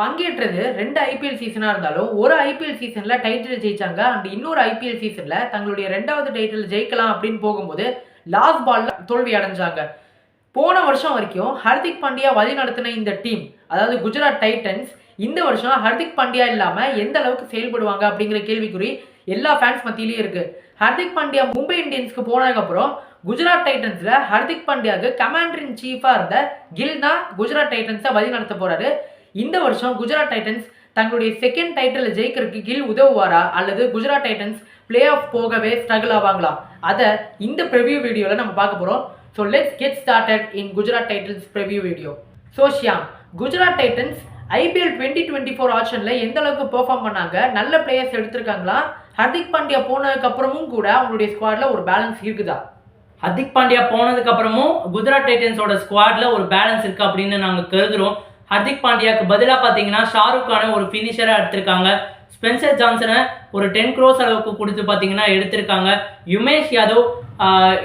பங்கேற்றது 2 ஐபிஎல் சீசனா இருந்தாலும், ஒரு ஐபிஎல் சீசன்ல டைட்டில் ஜெயிச்சாங்க. அண்ட் இன்னொரு ஐபிஎல் சீசன்ல தங்களுடைய 2வது டைட்டில் ஜெயிக்கலாம் அப்படின்னு போகும்போது, லாஸ்ட் பால்ல தோல்வி அடைஞ்சாங்க. போன வருஷம் வரைக்கும் ஹர்திக் பாண்டியா வழிநடத்தின இந்த டீம், அதாவது குஜராத் டைட்டன்ஸ், இந்த வருஷம் ஹர்திக் பாண்டியா இல்லாம எந்த அளவுக்கு செயல்படுவாங்க அப்படிங்கிற கேள்விக்குறி எல்லா ஃபேன்ஸ் மத்தியிலயும் இருக்கு. ஹர்திக் பாண்டியா மும்பை இந்தியன்ஸ்க்கு போனதுக்கப்புறம் குஜராத் டைட்டன்ஸ்ல ஹர்திக் பாண்டியாவுக்கு கமாண்டர் இன் சீஃபா இருந்த கில் தான் குஜராத் டைட்டன்ஸை வழி நடத்த போறாரு. இந்த வருஷம் குஜராத் டைட்டன்ஸ் தங்களுடைய செகண்ட் டைட்டில் ஜெயிக்கிறதுக்கு கில் உதவுவாரா அல்லது குஜராத் டைட்டன்ஸ் பிளே ஆஃப் போகவே ஸ்ட்ரகிள் ஆவாங்களா? அதை இந்த ப்ரிவ்யூ வீடியோவில் நம்ம பார்க்க போகிறோம். So let's get started in Gujarat Titans preview video. So Shyam, Gujarat Titans IPL 2024 ஆப்ஷனில் எந்த அளவுக்கு பெர்ஃபார்ம் பண்ணாங்க? நல்ல பிளேயர்ஸ் எடுத்திருக்காங்களா? ஹர்திக் பாண்டியா போனதுக்கு அப்புறமும் கூட அவங்களுடைய ஸ்குவாட்ல ஒரு பேலன்ஸ் இருக்குதா? ஹர்திக் பாண்டியா போனதுக்கு அப்புறமும் குஜராத் டைட்டன்ஸோட ஸ்குவாட்ல ஒரு பேலன்ஸ் இருக்கு அப்படின்னு நாங்கள் கருதுறோம். ஹர்திக் பாண்டியாவுக்கு பதிலாக பார்த்தீங்கன்னா ஷாருக் கானை ஒரு ஃபினிஷராக எடுத்திருக்காங்க. ஸ்பென்சர் ஜான்சனை ஒரு 10 crores அளவுக்கு கொடுத்து பார்த்தீங்கன்னா எடுத்திருக்காங்க. யுமேஷ் யாதவ்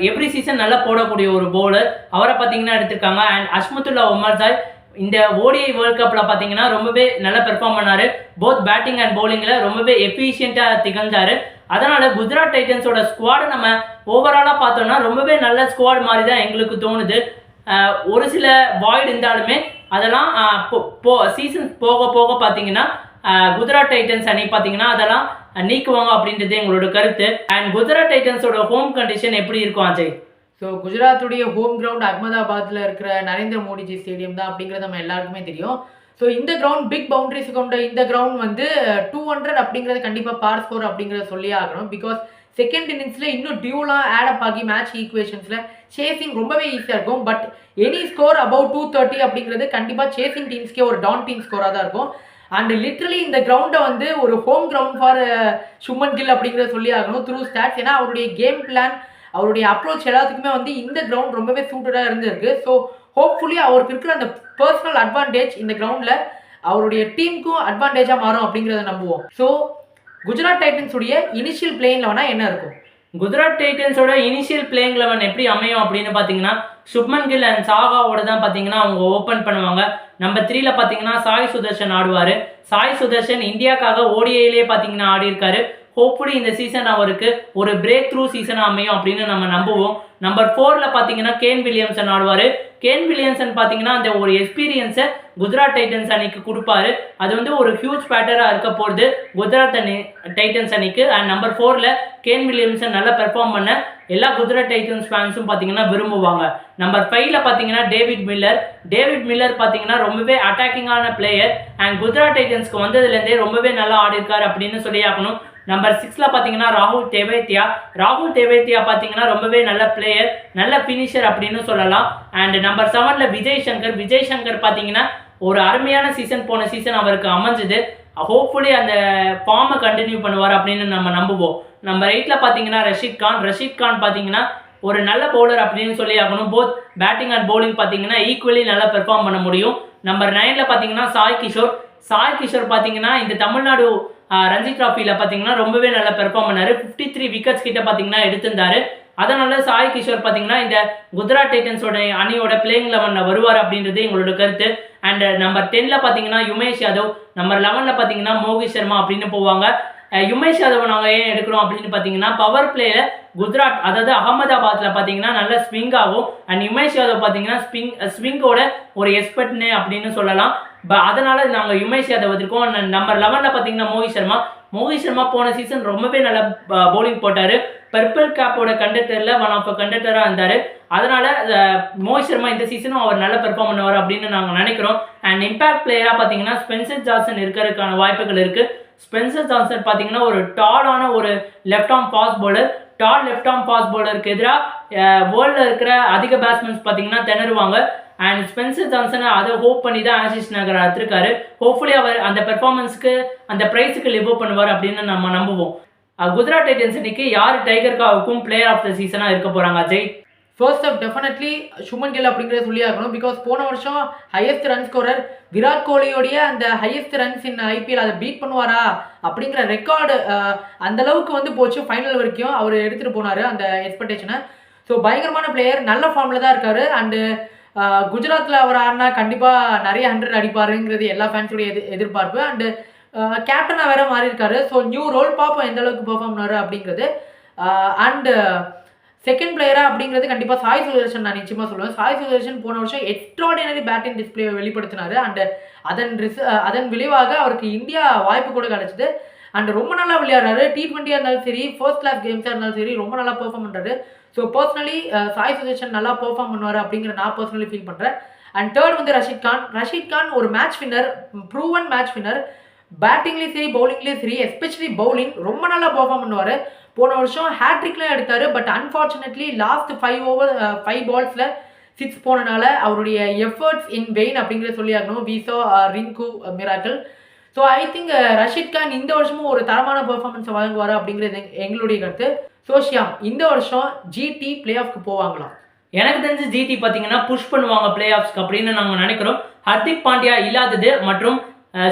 எவ்ரி சீசன் நல்லா போடக்கூடிய ஒரு பவுலர், அவரை பார்த்தீங்கன்னா எடுத்திருக்காங்க. அண்ட் அஷ்மத்துல்லா உமர்ஜாய் இந்த ஓடிஐ வேர்ல்ட் கப்பில் பார்த்தீங்கன்னா ரொம்பவே நல்லா பெர்ஃபார்ம் பண்ணார். போத் பேட்டிங் அண்ட் பவுலிங்கில் ரொம்பவே எஃபிஷியண்ட்டாக திகழ்ந்தார். அதனால் குஜராத் டைட்டன்ஸோட ஸ்குவாடை நம்ம ஓவராலாக பார்த்தோம்னா ரொம்பவே நல்ல ஸ்குவாட் மாதிரி தான் எங்களுக்கு தோணுது. ஒரு சில வாய்டு இருந்தாலுமே அதெல்லாம் சீசன் போக போக பார்த்தீங்கன்னா குஜராத் டைட்டன்ஸ் அணி பார்த்தீங்கன்னா அதெல்லாம் நீக்குவாங்க அப்படின்றது எங்களோட கருத்து. அண்ட் குஜராத் டைட்டன்ஸோட ஹோம் கண்டிஷன் எப்படி இருக்கும் அஜய்? ஸோ குஜராத்துடைய ஹோம் கிரவுண்ட் அகமதாபாத்தில் இருக்கிற நரேந்திர மோடிஜி ஸ்டேடியம் தான் அப்படிங்கிறது நம்ம எல்லாருக்குமே தெரியும். ஸோ இந்த கிரவுண்ட் பிக் பவுண்டரிஸ் கொண்ட இந்த கிரவுண்ட் வந்து 200 அப்படிங்கிறது கண்டிப்பாக பார் ஸ்கோர் அப்படிங்கிறத சொல்லியே ஆகணும். பிகாஸ் செகண்ட் இன்னிங்ஸில் இன்னும் டியூலாம் ஆடப் ஆகி மேட்ச் ஈக்குவேஷன்ஸில் சேசிங் ரொம்பவே ஈஸியாக இருக்கும். பட் எனி ஸ்கோர் அபவுட் 230 அப்படிங்கிறது கண்டிப்பாக சேசிங் டீம்ஸ்க்கே ஒரு டவுன் ஸ்கோராக தான் இருக்கும். அண்ட் லிட்ரலி இந்த கிரவுண்டை வந்து ஒரு home ground for Shubman Gill அப்படிங்கிறத சொல்லி ஆகணும் த்ரூ ஸ்டாட்ஸ். ஏன்னா அவருடைய கேம் பிளான், அவருடைய அப்ரோச் எல்லாத்துக்குமே வந்து இந்த கிரவுண்ட் ரொம்பவே சூட்டடாக இருந்திருக்கு. ஸோ ஹோப்ஃபுல்லி அவருக்கு இருக்கிற அந்த பர்சனல் அட்வான்டேஜ் இந்த கிரவுண்டில் அவருடைய டீமுக்கும் அட்வான்டேஜாக மாறும் அப்படிங்கிறத நம்புவோம். ஸோ குஜராத் டைட்டன்ஸுடைய இனிஷியல் பிளேயிங் லெவனா என்ன இருக்கும்? குஜராத் டைட்டன்ஸோட இனிஷியல் பிளேயிங் லெவன் எப்படி அமையும் அப்படின்னு பார்த்தீங்கன்னா சுப்மன் கில் அண்ட் சாகாவோட தான் பார்த்தீங்கன்னா அவங்க ஓப்பன் பண்ணுவாங்க. நம்பர் 3ல பார்த்தீங்கன்னா சாய் சுதர்ஷன் ஆடுவார். சாய் சுதர்ஷன் இந்தியாவுக்காக ஓடிஐலேயே பார்த்தீங்கன்னா ஆடி இருக்காரு. ஹோப்ஃபுல்லி இந்த சீசன் அவருக்கு ஒரு பிரேக் த்ரூ சீசனாக அமையும் அப்படின்னு நம்ம நம்புவோம். நம்பர் 4ல பார்த்தீங்கன்னா கேன் வில்லியம்சன் ஆடுவார். கேன் வில்லியம்சன் பார்த்தீங்கன்னா அந்த ஒரு எக்ஸ்பீரியன்ஸை குஜராத் டைட்டன்ஸ் அணிக்கு கொடுப்பாரு. அது வந்து ஒரு ஹியூஜ் பேட்டராக இருக்க போகிறது குஜராத் டைட்டன்ஸ் அணிக்கு. அண்ட் நம்பர் 4ல கேன் வில்லியம்சன் நல்லா பெர்ஃபார்ம் பண்ண எல்லா குஜராத் டைட்டன்ஸ் ஃபேன்ஸும் பார்த்தீங்கன்னா விரும்புவாங்க. நம்பர் 5ல பார்த்தீங்கன்னா டேவிட் மில்லர் பார்த்தீங்கன்னா ரொம்பவே அட்டாக்கிங்கான பிளேயர். அண்ட் குஜராத் டைட்டன்ஸ்க்கு வந்ததுலேருந்தே ரொம்பவே நல்லா ஆடிருக்காரு அப்படின்னு சொல்லி ஆகணும். நம்பர் 6ல பார்த்தீங்கன்னா ராகுல் தேவேத்தியா பார்த்தீங்கன்னா ரொம்பவே நல்ல பிளேயர், நல்ல ஃபினிஷர் அப்படின்னு சொல்லலாம். அண்ட் நம்பர் 7ல விஜய் சங்கர் பார்த்தீங்கன்னா ஒரு அருமையான சீசன் போன சீசன் அவருக்கு அமைஞ்சது. ஹோப்ஃபுல்லி அந்த ஃபார்மை கண்டினியூ பண்ணுவார் அப்படின்னு நம்ம நம்புவோம். நம்பர் 8ல பார்த்தீங்கன்னா ரஷீத் கான் பார்த்தீங்கன்னா ஒரு நல்ல பவுலர் அப்படின்னு சொல்லி ஆகணும். போத் பேட்டிங் அண்ட் பவுலிங் பார்த்தீங்கன்னா ஈக்குவலி நல்லா பெர்ஃபார்ம் பண்ண முடியும். நம்பர் 9ல பார்த்தீங்கன்னா சாய் கிஷோர் பார்த்தீங்கன்னா இந்த தமிழ்நாடு ரஞ்சி டிராஃபியில் பார்த்தீங்கன்னா ரொம்பவே நல்லா பெர்ஃபார்ம் பண்ணார். 53 விக்கெட்ஸ் கிட்ட பார்த்தீங்கன்னா எடுத்திருந்தாரு. அதனால சாய் கிஷோர் பார்த்தீங்கன்னா இந்த குஜராத் டைட்டன்ஸோட அணியோட பிளேயிங் லெவனில் வருவார் அப்படின்றது எங்களோட கருத்து. அண்ட் நம்பர் 10ல பார்த்தீங்கன்னா யுமேஷ் யாதவ், நம்பர் 11ல பார்த்தீங்கன்னா மோகித் சர்மா அப்படின்னு போவாங்க. யுமேஷ் யாதவ் நாங்கள் ஏன் எடுக்கிறோம் அப்படின்னு பார்த்தீங்கன்னா பவர் பிளேயில் குஜராத், அதாவது அகமதாபாத்தில் பார்த்தீங்கன்னா நல்ல ஸ்விங் ஆகும். அண்ட் யுமேஷ் யாதவ் பார்த்தீங்கன்னா ஸ்விங்கோட ஒரு எக்ஸ்பர்ட்னு அப்படின்னு சொல்லலாம். அதனால நாங்கள் யுமேஷ் யாதவ் வச்சிருக்கோம். நம்பர் 11ல பார்த்தீங்கன்னா மோகித் சர்மா போன சீசன் ரொம்பவே நல்லா பவுலிங் போட்டார். பர்பிள் கேப்போட கண்டக்டரில் ஒன் ஆஃப் கண்டக்டராக இருந்தார். அதனால மோகித் சர்மா இந்த சீசனும் அவர் நல்லா பெர்ஃபார்ம் பண்ணுவார் அப்படின்னு நாங்கள் நினைக்கிறோம். அண்ட் இம்பாக்ட் பிளேயராக பார்த்தீங்கன்னா ஸ்பென்சர் ஜான்சன் இருக்கிறதுக்கான வாய்ப்புகள் இருக்குது. ஸ்பென்சர் ஜான்சன் பார்த்தீங்கன்னா ஒரு டாலான ஒரு லெஃப்ட் ஆர்ம் ஃபாஸ்ட் பவுலருக்கு எதிராக வேர்ல்டில் இருக்கிற அதிக பேட்ஸ்மேன்ஸ் பார்த்தீங்கன்னா திணறுவாங்க. அண்ட் ஸ்பென்சர் ஜான்சனை அதை ஹோப் பண்ணி தான் ஆஷிஷ் நகர் எடுத்திருக்காரு. ஹோப்ஃபுல்லி அவர் அந்த பெர்ஃபார்மன்ஸ்க்கு அந்த ப்ரைஸுக்கு லிவ் பண்ணுவார் அப்படின்னு நம்ம நம்புவோம். குஜராத் டைட்டன்ஸ் இன்னைக்கு யார் டைகர்காவுக்கும் பிளேயர் ஆஃப் த சீசனாக இருக்க போகிறாங்க Ajay? First of definitely Shubman Gill அப்படிங்கிறத சொல்லி ஆகணும். பிகாஸ் போன வருஷம் ஹையஸ்ட் ரன் ஸ்கோரர் விராட் கோலியோடைய அந்த ஹையஸ்ட் ரன்ஸ் இன் ஐபிஎல் அதை பீட் பண்ணுவாரா அப்படிங்கிற ரெக்கார்டு அந்த அளவுக்கு வந்து போச்சு. ஃபைனல் வரைக்கும் அவர் எடுத்துகிட்டு போனார் அந்த எக்ஸ்பெக்டேஷனை. ஸோ பயங்கரமான பிளேயர், நல்ல ஃபார்மில் தான் இருக்கார். அண்டு குஜராத்தில் அவர் ஆடினா கண்டிப்பாக நிறைய 100 அடிப்பாருங்கிறது எல்லா ஃபேன்ஸோடைய எதிர்பார்ப்பு. அண்டு கேப்டனாக வேற மாறி இருக்காரு. ஸோ நியூ ரோல் பார்ப்போம் எந்த அளவுக்கு பெர்ஃபார்ம் பண்ணுவார் அப்படிங்கிறது. அண்டு செகண்ட் பிளேயரா அப்படிங்கிறது கண்டிப்பாக சாய் சுதர்ஷன் நான் நிச்சயமாக சொல்லுவேன். சாய் சுதர்ஷன் போன வருஷம் எக்ஸ்ட்ராடினரி பேட்டிங் டிஸ்பிளே வெளிப்படுத்தினார். அண்டு அதன் விளைவாக அவருக்கு இந்தியா வாய்ப்பு கூட கிடைச்சிது. அண்ட் ரொம்ப நல்லா விளையாடுறாரு. T20 இருந்தாலும் சரி, ஃபர்ஸ்ட் கிளாஸ் கேம்ஸாக இருந்தாலும் சரி, ரொம்ப நல்லா பெர்ஃபார்ம் பண்ணுறாரு. ஸோ பர்சனலி சாய் சுதர்ஷன் நல்லா பெர்ஃபார்ம் பண்ணுவார் அப்படிங்கிற நான் பர்சனலி ஃபீல் பண்ணுறேன். அண்ட் தேர்ட் வந்து ரஷீத் கான் ஒரு match winner, proven match winner. பேட்டிங்லேயும் சரி பவுலிங்லேயும் சரி, எஸ்பெஷலி பவுலிங் ரொம்ப நல்லா பெர்ஃபார்ம் பண்ணுவார். போன வருஷம் ஹேட்ரிக்லாம் எடுத்தார். பட் அன்ஃபார்ச்சுனேட்லி லாஸ்ட் 5 பால்ஸில் 6 போனனால அவருடைய எஃபர்ட்ஸ் இன் வெயின் அப்படிங்கிறத சொல்லி ஆகணும். விசோ Rinku miracle. So I think Rashid Khan இந்த வருஷமும் ஒரு தரமான பெர்ஃபார்மன்ஸை வழங்குவார் அப்படிங்கிறது எங்களுடைய கருத்து. ஸோ ஷியாம், இந்த வருஷம் ஜிடி பிளே ஆஃப்க்கு போவாங்களாம்? எனக்கு தெரிஞ்சு ஜிடி பார்த்தீங்கன்னா புஷ் பண்ணுவாங்க பிளே ஆஃப்ஸ்க்கு அப்படின்னு நாங்கள் நினைக்கிறோம். ஹர்திக் பாண்டியா இல்லாதது மற்றும்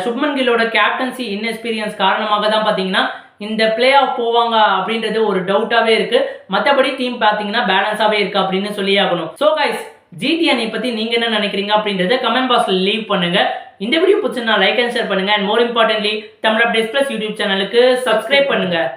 சுப்மன் கில்லோட கேப்டன்சி இன்எக்ஸ்பீரியன்ஸ் காரணமாக தான் பார்த்தீங்கன்னா இந்த பிளே ஆஃப் போவாங்க அப்படின்றது ஒரு டவுட்டாகவே இருக்குது. மற்றபடி டீம் பார்த்தீங்கன்னா பேலன்ஸாகவே இருக்குது அப்படின்னு சொல்லி ஆகணும். ஸோ கைஸ், ஜிடி அணி பற்றி நீங்கள் என்ன நினைக்கிறீங்க அப்படின்றத கமெண்ட் பாக்ஸில் லீவ் பண்ணுங்கள். இந்த வீடியோ பிடிச்சிருந்தா லைக் அண்ட் ஷேர் பண்ணுங்கள். And more importantly Tamil updates plus YouTube சேனலுக்கு சப்ஸ்கிரைப் பண்ணுங்கள்.